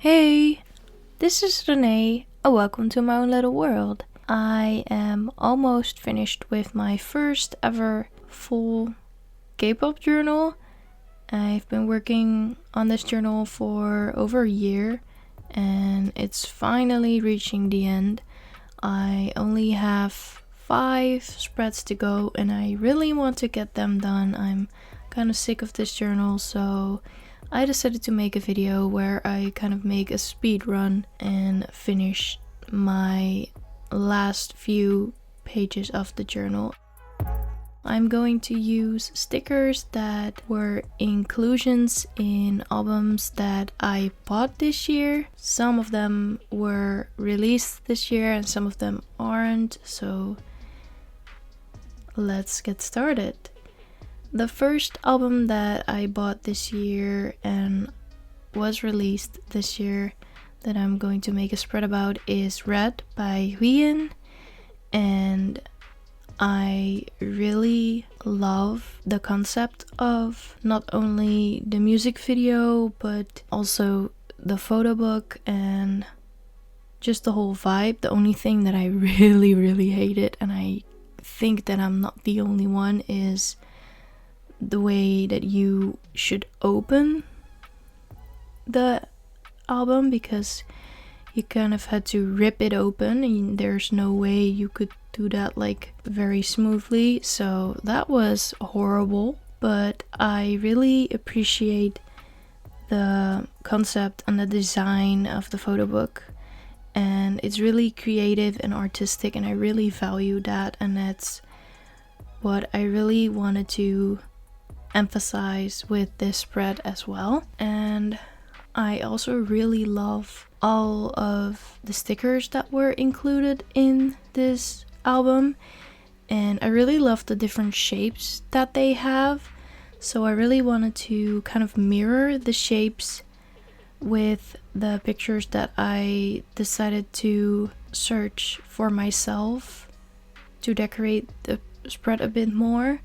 Hey, this is Renee, and welcome to my own little world. I am almost finished with my first ever full K-pop journal. I've been working on this journal for over a year, and it's finally reaching the end. I only have 5 spreads to go, and I really want to get them done. I'm kind of sick of this journal, so I decided to make a video where I kind of make a speed run and finish my last few pages of the journal. I'm going to use stickers that were inclusions in albums that I bought this year. Some of them were released this year and some of them aren't, so let's get started. The first album that I bought this year and was released this year that I'm going to make a spread about is Red by Wheein, and I really love the concept of not only the music video but also the photo book and just the whole vibe. The only thing that I really hated, and I think that I'm not the only one, is the way that you should open the album, because you kind of had to rip it open and there's no way you could do that like very smoothly, so that was horrible. But I really appreciate the concept and the design of the photo book, and it's really creative and artistic, and I really value that, and that's what I really wanted to emphasize with this spread as well. And I also really love all of the stickers that were included in this album, and I really love the different shapes that they have, so I really wanted to kind of mirror the shapes with the pictures that I decided to search for myself to decorate the spread a bit more.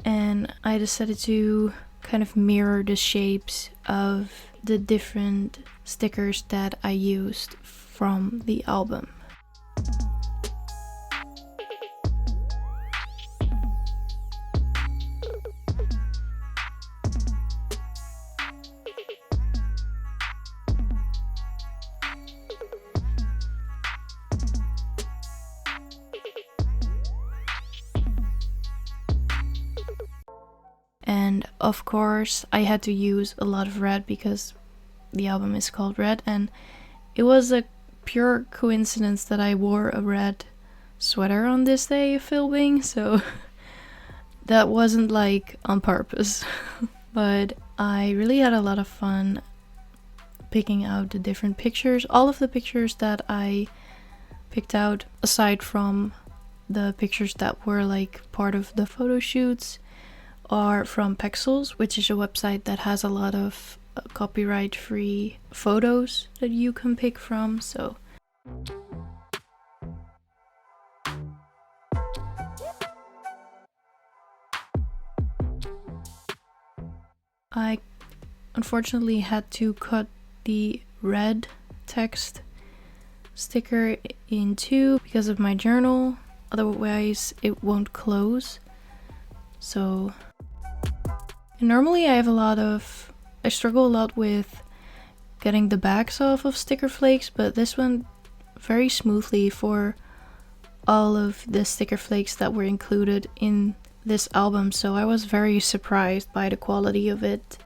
And I decided to kind of mirror the shapes of the different stickers that I used from the album. And of course I had to use a lot of red because the album is called Red, and it was a pure coincidence that I wore a red sweater on this day of filming, so that wasn't like on purpose. But I really had a lot of fun picking out the different pictures. All of the pictures that I picked out, aside from the pictures that were like part of the photo shoots, are from Pexels, which is a website that has a lot of copyright free photos that you can pick from. So I unfortunately had to cut the red text sticker in two because of my journal, otherwise it won't close. So normally I struggle a lot with getting the backs off of sticker flakes, but this went very smoothly for all of the sticker flakes that were included in this album, so I was very surprised by the quality of it.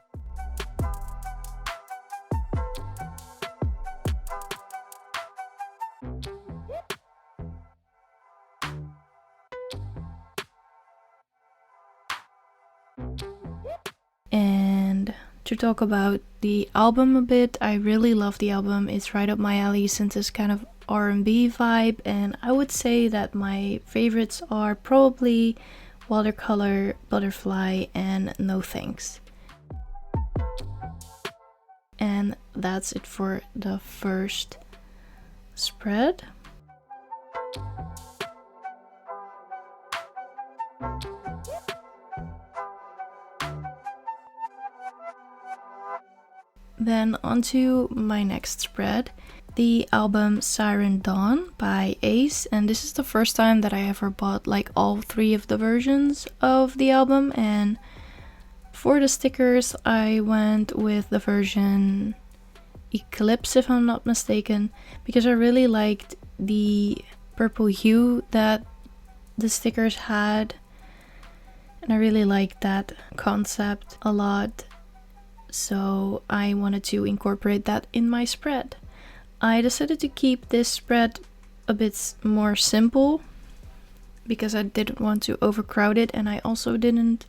And to talk about the album a bit, I really love the album. It's right up my alley since it's kind of R&B vibe, and I would say that my favorites are probably Watercolor, Butterfly, and No Thanks. And that's it for the first spread. Then onto my next spread, the album Siren Dawn by A.C.E, and this is the first time that I ever bought like all 3 of the versions of the album. And for the stickers I went with the version Eclipse, if I'm not mistaken, because I really liked the purple hue that the stickers had, and I really liked that concept a lot, so I wanted to incorporate that in my spread. I decided to keep this spread a bit more simple because I didn't want to overcrowd it, and I also didn't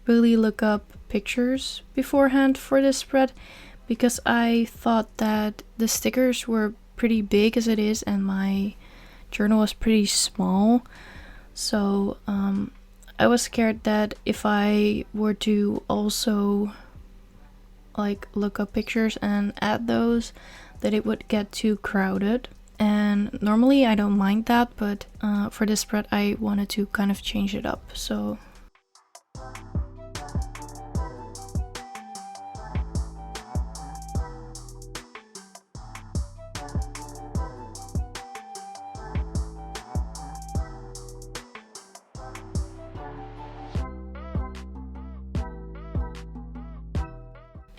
really look up pictures beforehand for this spread because I thought that the stickers were pretty big as it is and my journal was pretty small. So I was scared that if I were to also like look up pictures and add those, that it would get too crowded. And normally I don't mind that, but for this spread I wanted to kind of change it up. So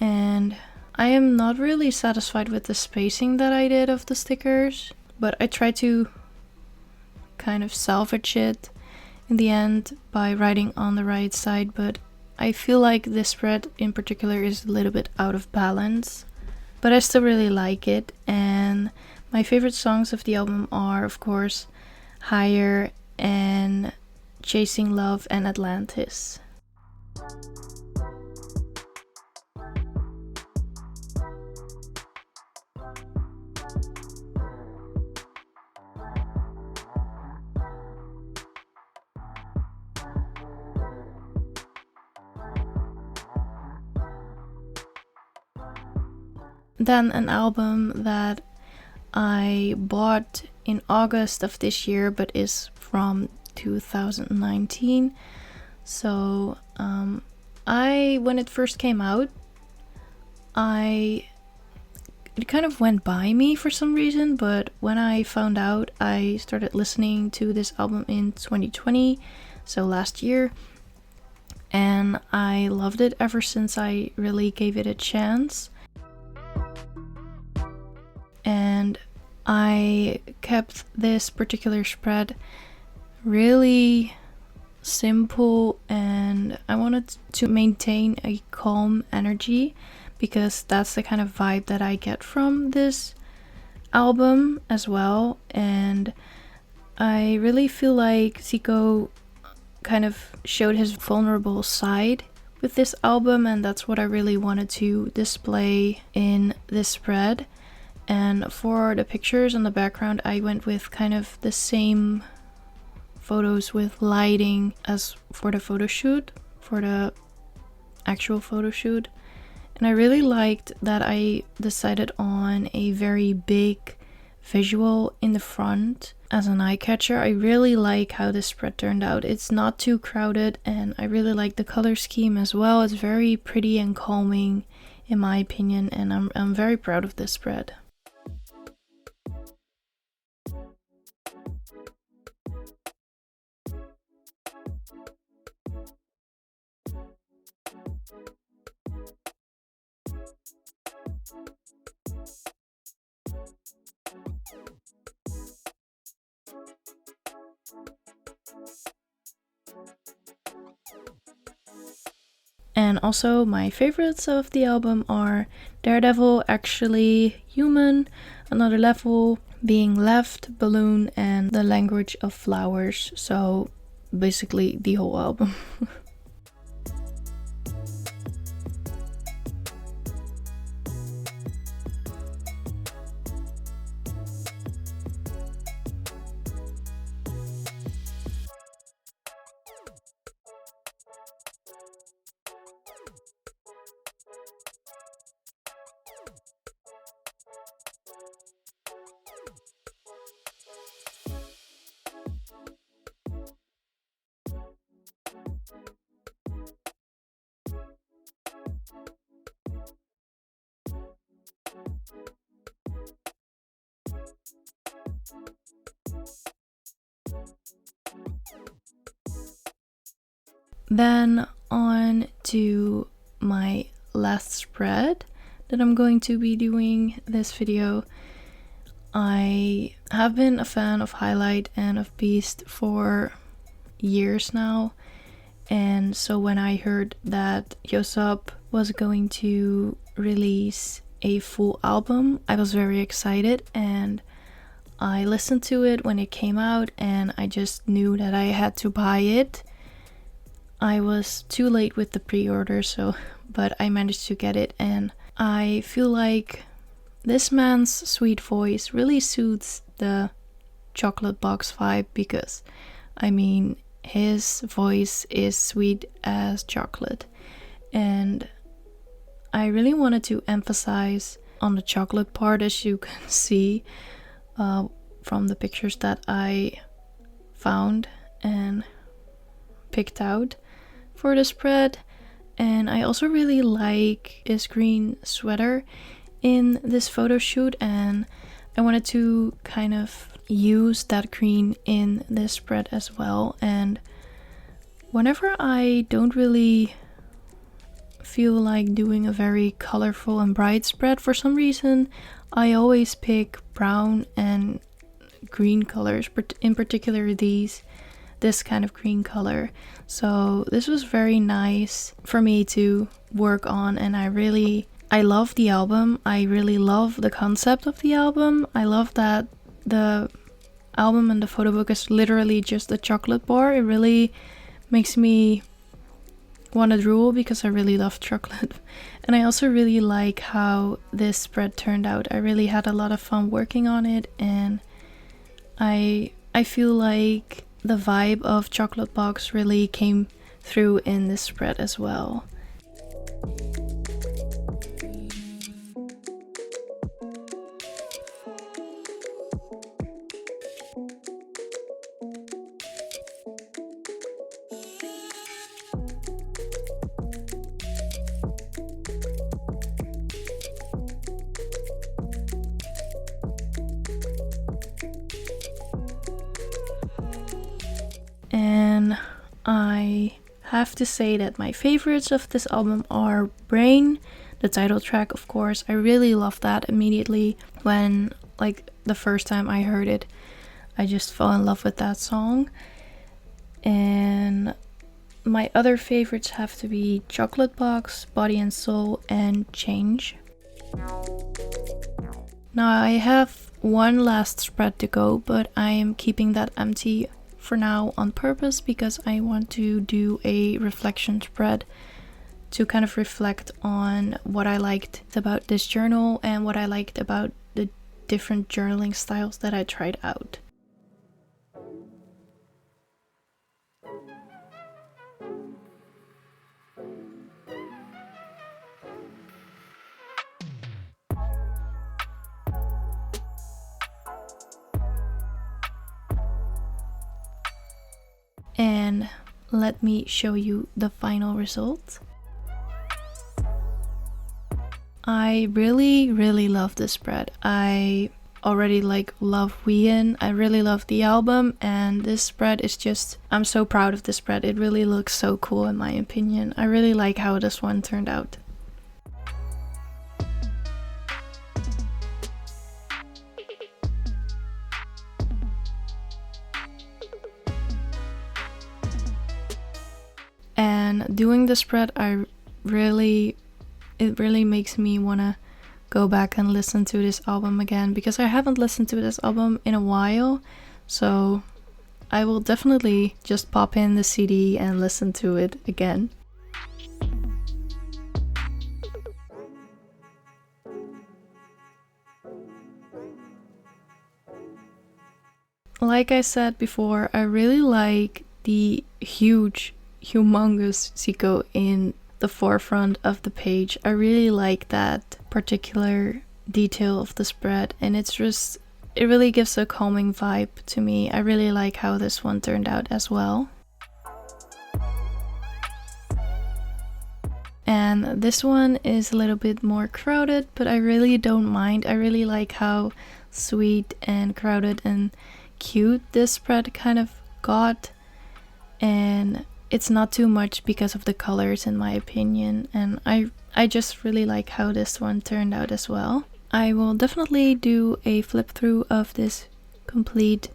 and I am not really satisfied with the spacing that I did of the stickers, but I tried to kind of salvage it in the end by writing on the right side, but I feel like this spread in particular is a little bit out of balance. But I still really like it, and my favorite songs of the album are, of course, Higher and Chasing Love and Atlantis. Then an album that I bought in August of this year but is from 2019. So when it first came out, it kind of went by me for some reason, but when I found out, I started listening to this album in 2020, so last year, and I loved it ever since. I really gave it a chance. And I kept this particular spread really simple, and I wanted to maintain a calm energy because that's the kind of vibe that I get from this album as well. And I really feel like ZICO kind of showed his vulnerable side with this album, and that's what I really wanted to display in this spread. And for the pictures on the background, I went with kind of the same photos with lighting as for the photo shoot, for the actual photo shoot. And I really liked that I decided on a very big visual in the front as an eye catcher. I really like how this spread turned out. It's not too crowded, and I really like the color scheme as well. It's very pretty and calming in my opinion, and I'm very proud of this spread. And also my favorites of the album are Daredevil, Actually Human, Another Level, Being Left, Balloon, and The Language of Flowers. So basically the whole album. Then on to my last spread that I'm going to be doing this video. I have been a fan of Highlight and of Beast for years now, and so when I heard that Yoseop was going to release a full album, I was very excited, and I listened to it when it came out and I just knew that I had to buy it. I was too late with the pre-order, but I managed to get it, and I feel like this man's sweet voice really suits the chocolate box vibe, because I mean, his voice is sweet as chocolate, and I really wanted to emphasize on the chocolate part, as you can see from the pictures that I found and picked out for the spread. And I also really like his green sweater in this photo shoot, and I wanted to kind of use that green in this spread as well. And whenever I don't really feel like doing a very colorful and bright spread, for some reason I always pick brown and green colors, in particular this kind of green color. So this was very nice for me to work on, and I love the album. I really love the concept of the album. I love that the album and the photo book is literally just a chocolate bar. It really makes me want to drool because I really love chocolate. And I also really like how this spread turned out. I really had a lot of fun working on it, and I feel like the vibe of chocolate box really came through in this spread as well. And I have to say that my favorites of this album are Brain, the title track, of course. I really love that immediately. When, like, the first time I heard it, I just fell in love with that song. And my other favorites have to be Chocolate Box, Body and Soul, and Change. Now I have one last spread to go, but I am keeping that empty for now on purpose because I want to do a reflection spread to kind of reflect on what I liked about this journal and what I liked about the different journaling styles that I tried out. And let me show you the final result. I really love this spread. I already love Wheein. I really love the album, and this spread is just, I'm so proud of this spread. It really looks so cool in my opinion. I really like how this one turned out. And doing the spread, it really makes me wanna go back and listen to this album again, because I haven't listened to this album in a while, so I will definitely just pop in the CD and listen to it again. Like I said before, I really like the humongous ZICO in the forefront of the page. I really like that particular detail of the spread, and it really gives a calming vibe to me. I really like how this one turned out as well. And this one is a little bit more crowded, but I really don't mind. I really like how sweet and crowded and cute this spread kind of got, and it's not too much because of the colors in my opinion, and I just really like how this one turned out as well. I will definitely do a flip through of this complete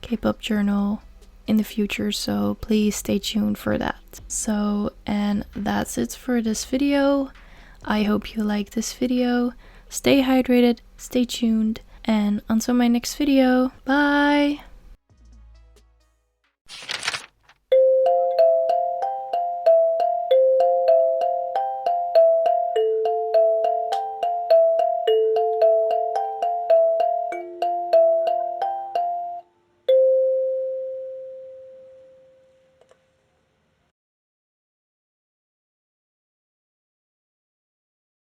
K-pop journal in the future, so please stay tuned for that. So, and that's it for this video. I hope you liked this video. Stay hydrated, stay tuned, and until my next video, bye!